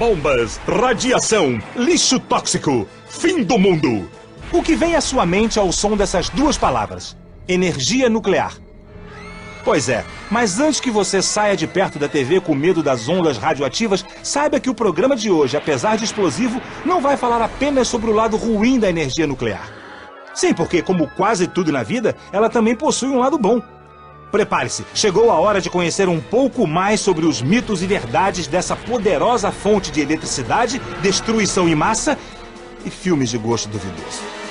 Bombas, radiação, lixo tóxico, fim do mundo. O que vem à sua mente ao som dessas duas palavras? Energia nuclear. Pois é, mas antes que você saia de perto da TV com medo das ondas radioativas, saiba que o programa de hoje, apesar de explosivo, não vai falar apenas sobre o lado ruim da energia nuclear. Sim, porque como quase tudo na vida, ela também possui um lado bom. Prepare-se, chegou a hora de conhecer um pouco mais sobre os mitos e verdades dessa poderosa fonte de eletricidade, destruição em massa e filmes de gosto duvidoso.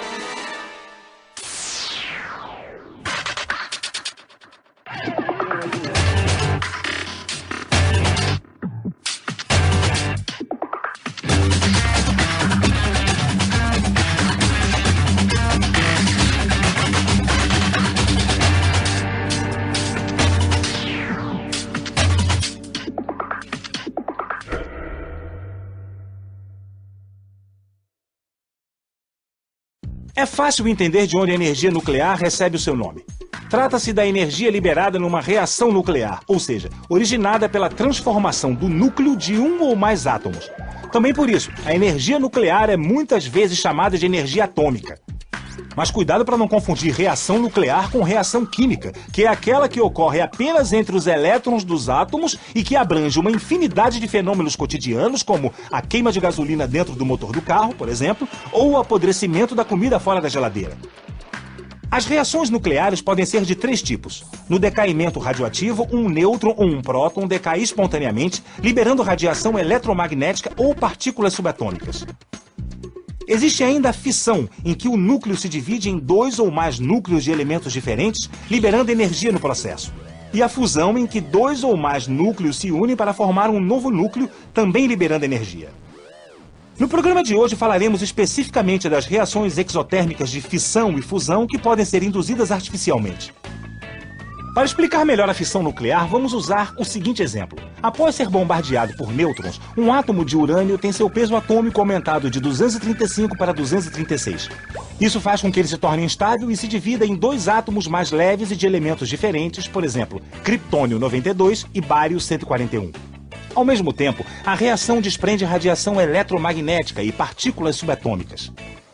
É fácil entender de onde a energia nuclear recebe o seu nome. Trata-se da energia liberada numa reação nuclear, ou seja, originada pela transformação do núcleo de um ou mais átomos. Também por isso, a energia nuclear é muitas vezes chamada de energia atômica. Mas cuidado para não confundir reação nuclear com reação química, que é aquela que ocorre apenas entre os elétrons dos átomos e que abrange uma infinidade de fenômenos cotidianos, como a queima de gasolina dentro do motor do carro, por exemplo, ou o apodrecimento da comida fora da geladeira. As reações nucleares podem ser de três tipos. No decaimento radioativo, um nêutron ou um próton decai espontaneamente, liberando radiação eletromagnética ou partículas subatômicas. Existe ainda a fissão, em que o núcleo se divide em dois ou mais núcleos de elementos diferentes, liberando energia no processo. E a fusão, em que dois ou mais núcleos se unem para formar um novo núcleo, também liberando energia. No programa de hoje falaremos especificamente das reações exotérmicas de fissão e fusão que podem ser induzidas artificialmente. Para explicar melhor a fissão nuclear, vamos usar o seguinte exemplo. Após ser bombardeado por nêutrons, um átomo de urânio tem seu peso atômico aumentado de 235 para 236. Isso faz com que ele se torne instável e se divida em dois átomos mais leves e de elementos diferentes, por exemplo, criptônio 92 e bário 141. Ao mesmo tempo, a reação desprende radiação eletromagnética e partículas subatômicas.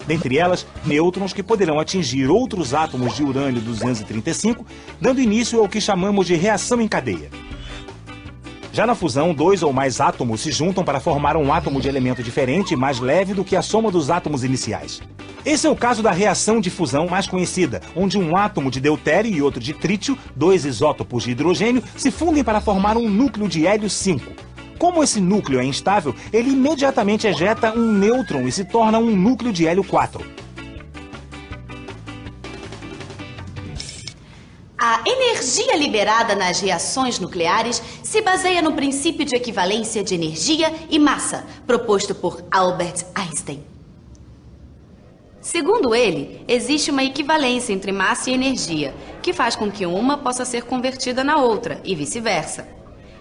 Dentre elas, nêutrons que poderão atingir outros átomos de urânio 235, dando início ao que chamamos de reação em cadeia. Já na fusão, dois ou mais átomos se juntam para formar um átomo de elemento diferente e mais leve do que a soma dos átomos iniciais. Esse é o caso da reação de fusão mais conhecida, onde um átomo de deutério e outro de trítio, dois isótopos de hidrogênio, se fundem para formar um núcleo de hélio 5. Como esse núcleo é instável, ele imediatamente ejeta um nêutron e se torna um núcleo de hélio 4. A energia liberada nas reações nucleares se baseia no princípio de equivalência de energia e massa, proposto por Albert Einstein. Segundo ele, existe uma equivalência entre massa e energia, que faz com que uma possa ser convertida na outra e vice-versa.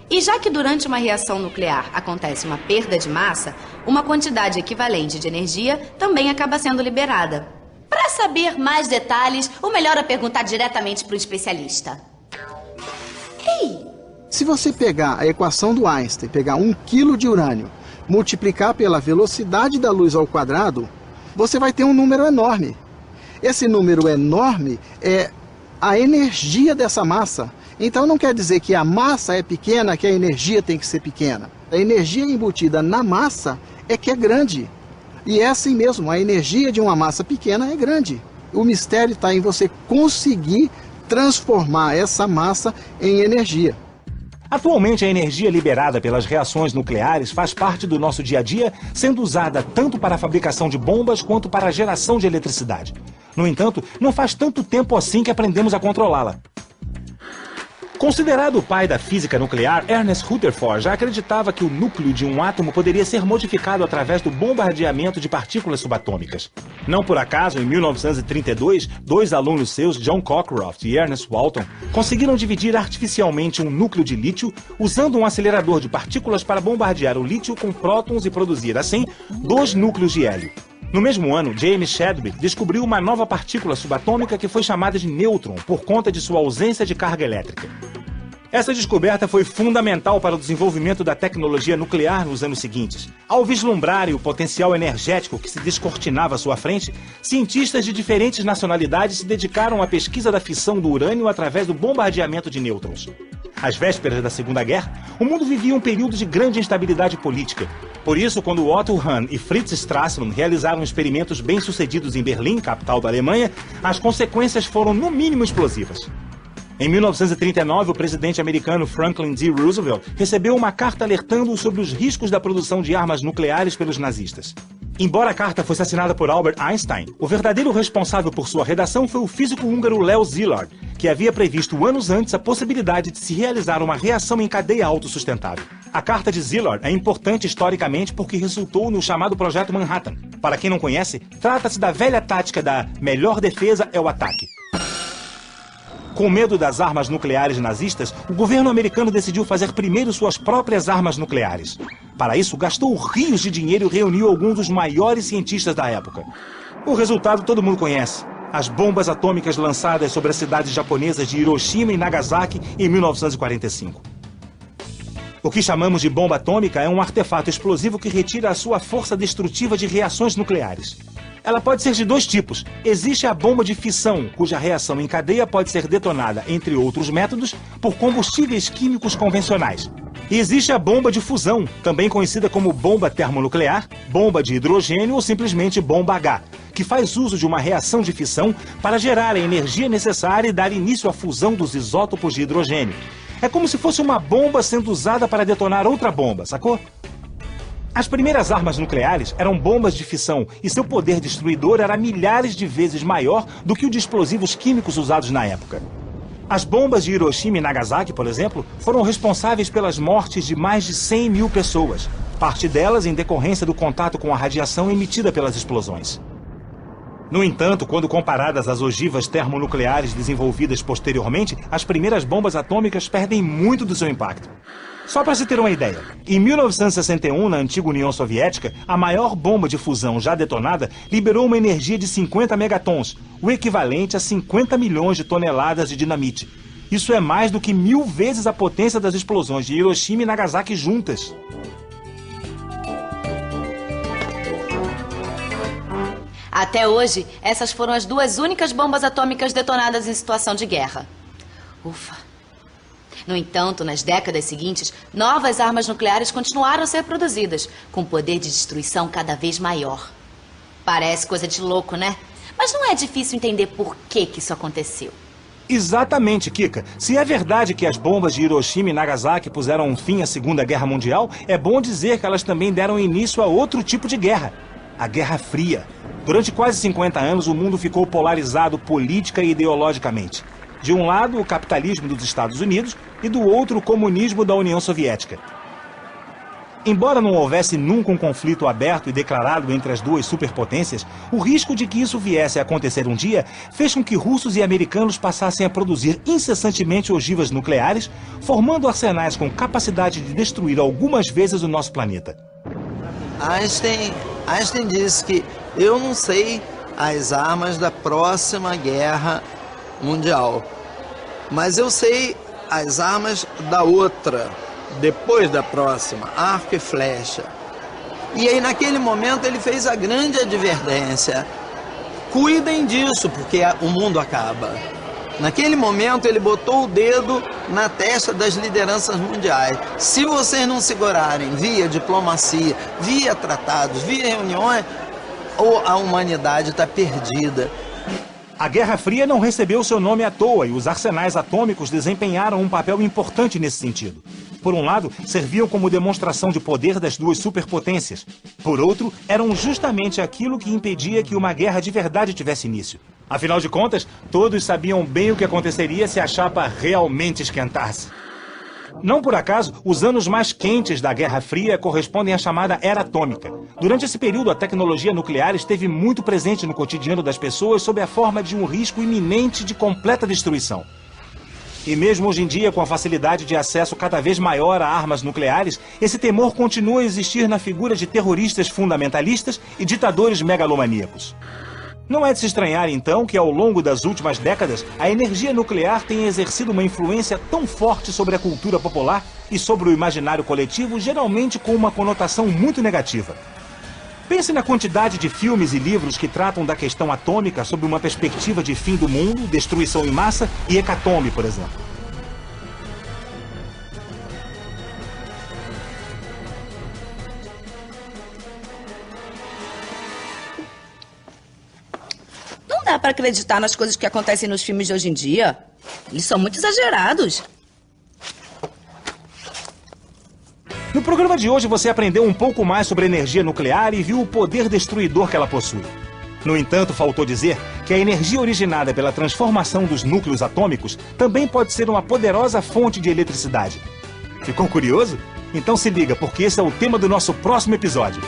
E já que durante uma reação nuclear acontece uma perda de massa, uma quantidade equivalente de energia também acaba sendo liberada. Para saber mais detalhes, o melhor é perguntar diretamente para o especialista. Ei! Se você pegar a equação do Einstein, pegar 1 kg de urânio, multiplicar pela velocidade da luz ao quadrado, você vai ter um número enorme. Esse número enorme é a energia dessa massa. Então não quer dizer que a massa é pequena, que a energia tem que ser pequena. A energia embutida na massa é que é grande. E é assim mesmo, a energia de uma massa pequena é grande. O mistério está em você conseguir transformar essa massa em energia. Atualmente, a energia liberada pelas reações nucleares faz parte do nosso dia a dia, sendo usada tanto para a fabricação de bombas quanto para a geração de eletricidade. No entanto, não faz tanto tempo assim que aprendemos a controlá-la. Considerado o pai da física nuclear, Ernest Rutherford já acreditava que o núcleo de um átomo poderia ser modificado através do bombardeamento de partículas subatômicas. Não por acaso, em 1932, dois alunos seus, John Cockcroft e Ernest Walton, conseguiram dividir artificialmente um núcleo de lítio usando um acelerador de partículas para bombardear o lítio com prótons e produzir, assim, dois núcleos de hélio. No mesmo ano, James Chadwick descobriu uma nova partícula subatômica que foi chamada de nêutron por conta de sua ausência de carga elétrica. Essa descoberta foi fundamental para o desenvolvimento da tecnologia nuclear nos anos seguintes. Ao vislumbrarem o potencial energético que se descortinava à sua frente, cientistas de diferentes nacionalidades se dedicaram à pesquisa da fissão do urânio através do bombardeamento de nêutrons. Às vésperas da Segunda Guerra, o mundo vivia um período de grande instabilidade política. Por isso, quando Otto Hahn e Fritz Strassmann realizaram experimentos bem-sucedidos em Berlim, capital da Alemanha, as consequências foram no mínimo explosivas. Em 1939, o presidente americano Franklin D. Roosevelt recebeu uma carta alertando sobre os riscos da produção de armas nucleares pelos nazistas. Embora a carta fosse assinada por Albert Einstein, o verdadeiro responsável por sua redação foi o físico húngaro Leo Szilard, que havia previsto anos antes a possibilidade de se realizar uma reação em cadeia autossustentável. A carta de Szilard é importante historicamente porque resultou no chamado Projeto Manhattan. Para quem não conhece, trata-se da velha tática da melhor defesa é o ataque. Com medo das armas nucleares nazistas, o governo americano decidiu fazer primeiro suas próprias armas nucleares. Para isso, gastou rios de dinheiro e reuniu alguns dos maiores cientistas da época. O resultado todo mundo conhece: as bombas atômicas lançadas sobre as cidades japonesas de Hiroshima e Nagasaki em 1945. O que chamamos de bomba atômica é um artefato explosivo que retira a sua força destrutiva de reações nucleares. Ela pode ser de dois tipos. Existe a bomba de fissão, cuja reação em cadeia pode ser detonada, entre outros métodos, por combustíveis químicos convencionais. E existe a bomba de fusão, também conhecida como bomba termonuclear, bomba de hidrogênio ou simplesmente bomba H, que faz uso de uma reação de fissão para gerar a energia necessária e dar início à fusão dos isótopos de hidrogênio. É como se fosse uma bomba sendo usada para detonar outra bomba, sacou? As primeiras armas nucleares eram bombas de fissão e seu poder destruidor era milhares de vezes maior do que o de explosivos químicos usados na época. As bombas de Hiroshima e Nagasaki, por exemplo, foram responsáveis pelas mortes de mais de 100 mil pessoas, parte delas em decorrência do contato com a radiação emitida pelas explosões. No entanto, quando comparadas às ogivas termonucleares desenvolvidas posteriormente, as primeiras bombas atômicas perdem muito do seu impacto. Só para se ter uma ideia, em 1961, na antiga União Soviética, a maior bomba de fusão já detonada liberou uma energia de 50 megatons, o equivalente a 50 milhões de toneladas de dinamite. Isso é mais do que 1000 vezes a potência das explosões de Hiroshima e Nagasaki juntas. Até hoje, essas foram as duas únicas bombas atômicas detonadas em situação de guerra. Ufa! No entanto, nas décadas seguintes, novas armas nucleares continuaram a ser produzidas, com poder de destruição cada vez maior. Parece coisa de louco, né? Mas não é difícil entender por que isso aconteceu. Exatamente, Kika. Se é verdade que as bombas de Hiroshima e Nagasaki puseram um fim à Segunda Guerra Mundial, é bom dizer que elas também deram início a outro tipo de guerra: a Guerra Fria. Durante quase 50 anos, o mundo ficou polarizado política e ideologicamente. De um lado, o capitalismo dos Estados Unidos e do outro, o comunismo da União Soviética. Embora não houvesse nunca um conflito aberto e declarado entre as duas superpotências, o risco de que isso viesse a acontecer um dia fez com que russos e americanos passassem a produzir incessantemente ogivas nucleares, formando arsenais com capacidade de destruir algumas vezes o nosso planeta. Einstein disse que eu não sei as armas da próxima guerra mundial, mas eu sei as armas da outra, depois da próxima, arco e flecha. E aí naquele momento ele fez a grande advertência: cuidem disso, porque o mundo acaba. Naquele momento ele botou o dedo na testa das lideranças mundiais. Se vocês não segurarem via diplomacia, via tratados, via reuniões, a humanidade está perdida. A Guerra Fria não recebeu seu nome à toa e os arsenais atômicos desempenharam um papel importante nesse sentido. Por um lado, serviam como demonstração de poder das duas superpotências. Por outro, eram justamente aquilo que impedia que uma guerra de verdade tivesse início. Afinal de contas, todos sabiam bem o que aconteceria se a chapa realmente esquentasse. Não por acaso, os anos mais quentes da Guerra Fria correspondem à chamada Era Atômica. Durante esse período, a tecnologia nuclear esteve muito presente no cotidiano das pessoas sob a forma de um risco iminente de completa destruição. E mesmo hoje em dia, com a facilidade de acesso cada vez maior a armas nucleares, esse temor continua a existir na figura de terroristas fundamentalistas e ditadores megalomaníacos. Não é de se estranhar, então, que ao longo das últimas décadas, a energia nuclear tenha exercido uma influência tão forte sobre a cultura popular e sobre o imaginário coletivo, geralmente com uma conotação muito negativa. Pense na quantidade de filmes e livros que tratam da questão atômica sob uma perspectiva de fim do mundo, destruição em massa e hecatombe, por exemplo. Não dá pra acreditar nas coisas que acontecem nos filmes de hoje em dia. Eles são muito exagerados. No programa de hoje você aprendeu um pouco mais sobre a energia nuclear e viu o poder destruidor que ela possui. No entanto, faltou dizer que a energia originada pela transformação dos núcleos atômicos também pode ser uma poderosa fonte de eletricidade. Ficou curioso? Então se liga, porque esse é o tema do nosso próximo episódio.